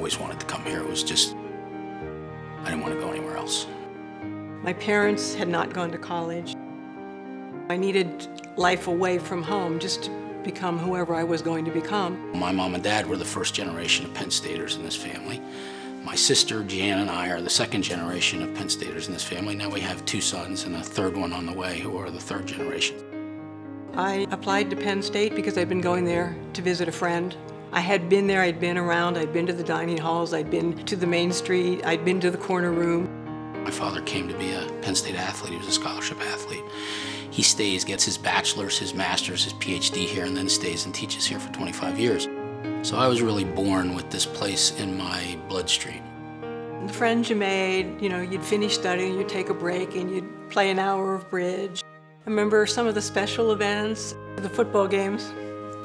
always wanted to come here. It was just, I didn't want to go anywhere else. My parents had not gone to college. I needed life away from home just to become whoever I was going to become. My mom and dad were the first generation of Penn Staters in this family. My sister, Jan, and I are the second generation of Penn Staters in this family. Now we have 2 sons and a third one on the way who are the third generation. I applied to Penn State because I'd been going there to visit a friend. I had been there, I'd been around, I'd been to the dining halls, I'd been to the main street, I'd been to the corner room. My father came to be a Penn State athlete. He was a scholarship athlete. He stays, gets his bachelor's, his master's, his PhD here, and then stays and teaches here for 25 years. So I was really born with this place in my bloodstream. The friends you made, you know, you'd finish studying, you'd take a break, and you'd play an hour of bridge. I remember some of the special events, the football games.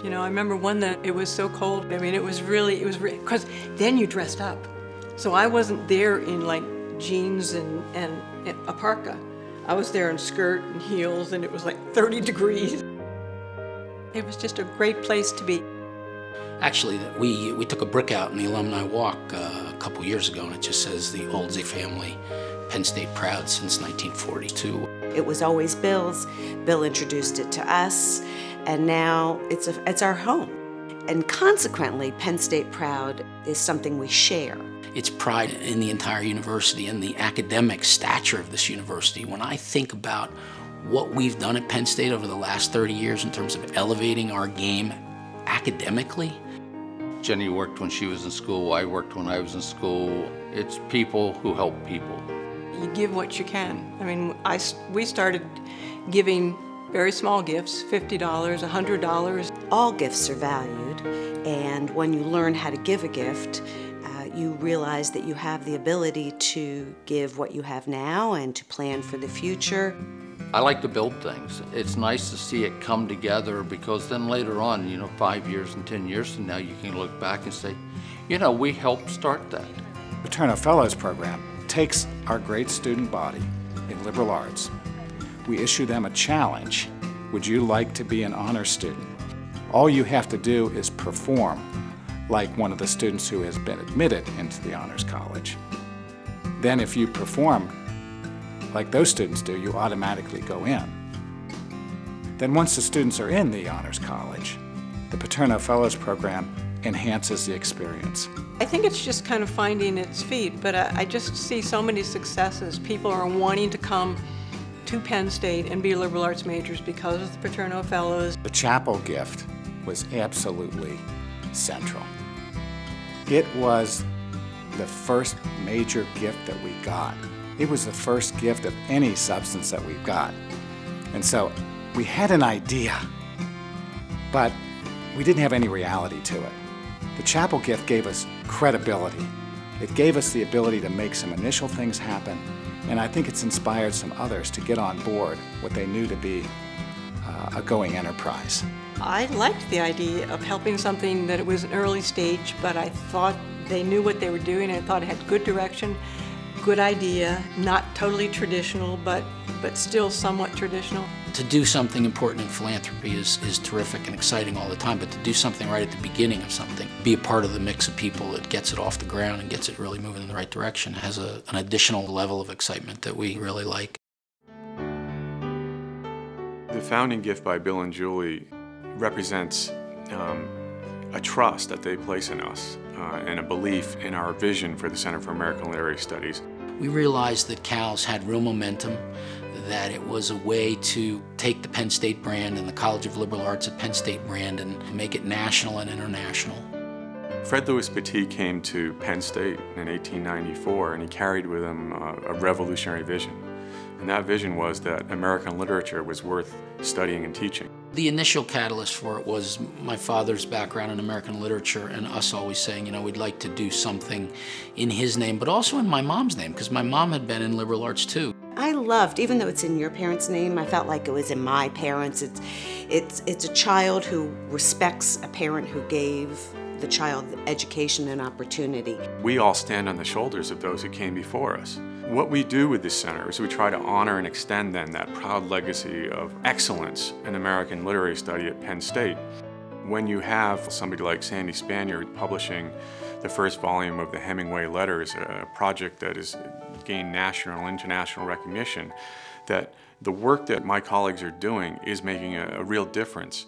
You know, I remember one that it was so cold. I mean, it was really, because then you dressed up. So I wasn't there in like jeans and a parka. I was there in skirt and heels, and it was like 30 degrees. It was just a great place to be. Actually, we took a brick out in the alumni walk a couple years ago, and it just says the Oldsey family, Penn State proud since 1942. It was always Bill's. Bill introduced it to us, and now it's our home. And consequently, Penn State proud is something we share. It's pride in the entire university and the academic stature of this university. When I think about what we've done at Penn State over the last 30 years in terms of elevating our game academically. Jinnie worked when she was in school, I worked when I was in school. It's people who help people. You give what you can. I mean, we started giving very small gifts, $50, $100. All gifts are valued, and when you learn how to give a gift, you realize that you have the ability to give what you have now and to plan for the future. I like to build things. It's nice to see it come together, because then later on, you know, 5 years and 10 years from now, you can look back and say, you know, we helped start that. The Paterno Fellows Program takes our great student body in liberal arts. We issue them a challenge. Would you like to be an honor student? All you have to do is perform like one of the students who has been admitted into the Honors College. Then if you perform like those students do, you automatically go in. Then once the students are in the Honors College, the Paterno Fellows Program enhances the experience. I think it's just kind of finding its feet, but I just see so many successes. People are wanting to come to Penn State and be liberal arts majors because of the Paterno Fellows. The chapel gift was absolutely central. It was the first major gift that we got. It was the first gift of any substance that we've got. And so we had an idea, but we didn't have any reality to it. The chapel gift gave us credibility. It gave us the ability to make some initial things happen, and I think it's inspired some others to get on board what they knew to be a going enterprise. I liked the idea of helping something that it was an early stage, but I thought they knew what they were doing, and I thought it had good direction, good idea, not totally traditional, but still somewhat traditional. To do something important in philanthropy is terrific and exciting all the time, but to do something right at the beginning of something, be a part of the mix of people that gets it off the ground and gets it really moving in the right direction, has an additional level of excitement that we really like. The founding gift by Bill and Julie represents a trust that they place in us and a belief in our vision for the Center for American Literary Studies. We realized that CALS had real momentum, that it was a way to take the Penn State brand and the College of Liberal Arts at Penn State brand and make it national and international. Fred Louis Petit came to Penn State in 1894, and he carried with him a revolutionary vision. And that vision was that American literature was worth studying and teaching. The initial catalyst for it was my father's background in American literature and us always saying, you know, we'd like to do something in his name, but also in my mom's name, because my mom had been in liberal arts too. I loved, even though it's in your parents' name, I felt like it was in my parents'. It's a child who respects a parent who gave the child education and opportunity. We all stand on the shoulders of those who came before us. What we do with this center is we try to honor and extend then that proud legacy of excellence in American literary study at Penn State. When you have somebody like Sandy Spaniard publishing the first volume of the Hemingway Letters, a project that has gained national and international recognition, that the work that my colleagues are doing is making a real difference.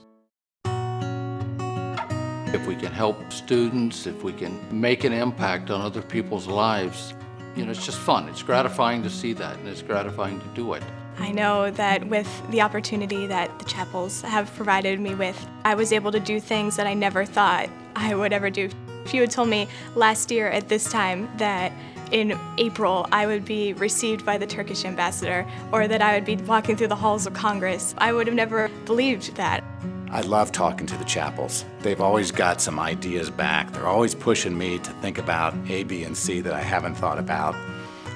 If we can help students, if we can make an impact on other people's lives, you know, it's just fun. It's gratifying to see that, and it's gratifying to do it. I know that with the opportunity that the chapels have provided me with, I was able to do things that I never thought I would ever do. If you had told me last year at this time that in April I would be received by the Turkish ambassador, or that I would be walking through the halls of Congress, I would have never believed that. I love talking to the chapels. They've always got some ideas back. They're always pushing me to think about A, B, and C that I haven't thought about.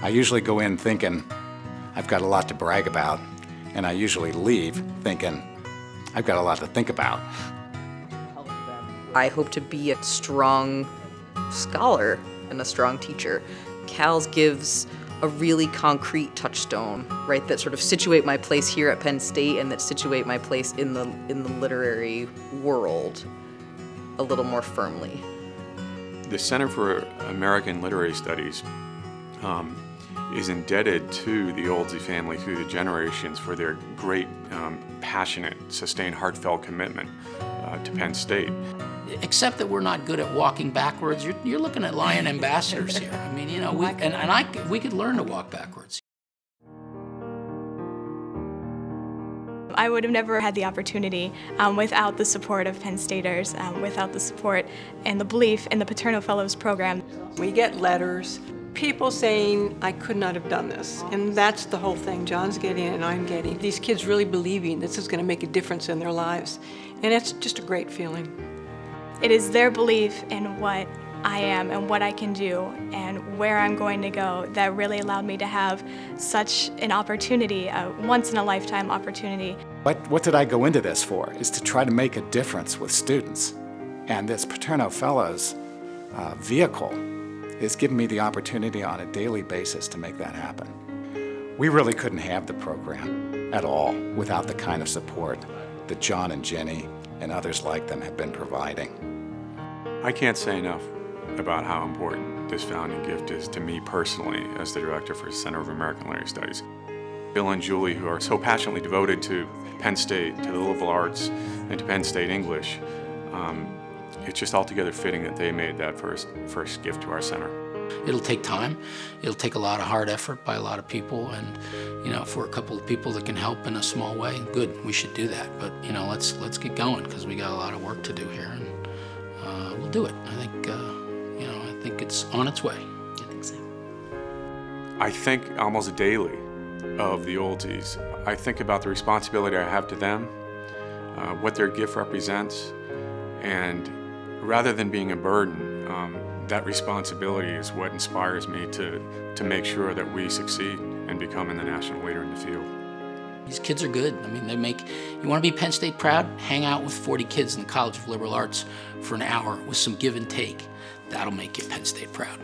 I usually go in thinking I've got a lot to brag about, and I usually leave thinking I've got a lot to think about. I hope to be a strong scholar and a strong teacher. CALS gives a really concrete touchstone, right, that sort of situate my place here at Penn State and that situate my place in the literary world a little more firmly. The Center for American Literary Studies is indebted to the Oldsey family through the generations for their great, passionate, sustained, heartfelt commitment to Penn State. Except that we're not good at walking backwards. You're looking at lion ambassadors here. I mean, you know, we could learn to walk backwards. I would have never had the opportunity without the support of Penn Staters, without the support and the belief in the Paterno Fellows program. We get letters, people saying, I could not have done this. And that's the whole thing John's getting and I'm getting. These kids really believing this is going to make a difference in their lives. And it's just a great feeling. It is their belief in what I am and what I can do and where I'm going to go that really allowed me to have such an opportunity, a once-in-a-lifetime opportunity. What did I go into this for? Is to try to make a difference with students. And this Paterno Fellows vehicle is giving me the opportunity on a daily basis to make that happen. We really couldn't have the program at all without the kind of support that John and Jinnie and others like them have been providing. I can't say enough about how important this founding gift is to me personally as the director for Center of American Literary Studies. Bill and Julie, who are so passionately devoted to Penn State, to the liberal arts, and to Penn State English, it's just altogether fitting that they made that first gift to our center. It'll take time. It'll take a lot of hard effort by a lot of people, and you know, if we're a couple of people that can help in a small way, good, we should do that. But you know, let's get going because we got a lot of work to do here, and we'll do it. I think you know, I think it's on its way. I think so. I think almost daily of the Oldseys. I think about the responsibility I have to them, what their gift represents, and rather than being a burden, that responsibility is what inspires me to make sure that we succeed and become the national leader in the field. These kids are good. I mean, you want to be Penn State proud? Hang out with 40 kids in the College of Liberal Arts for an hour with some give and take. That'll make you Penn State proud.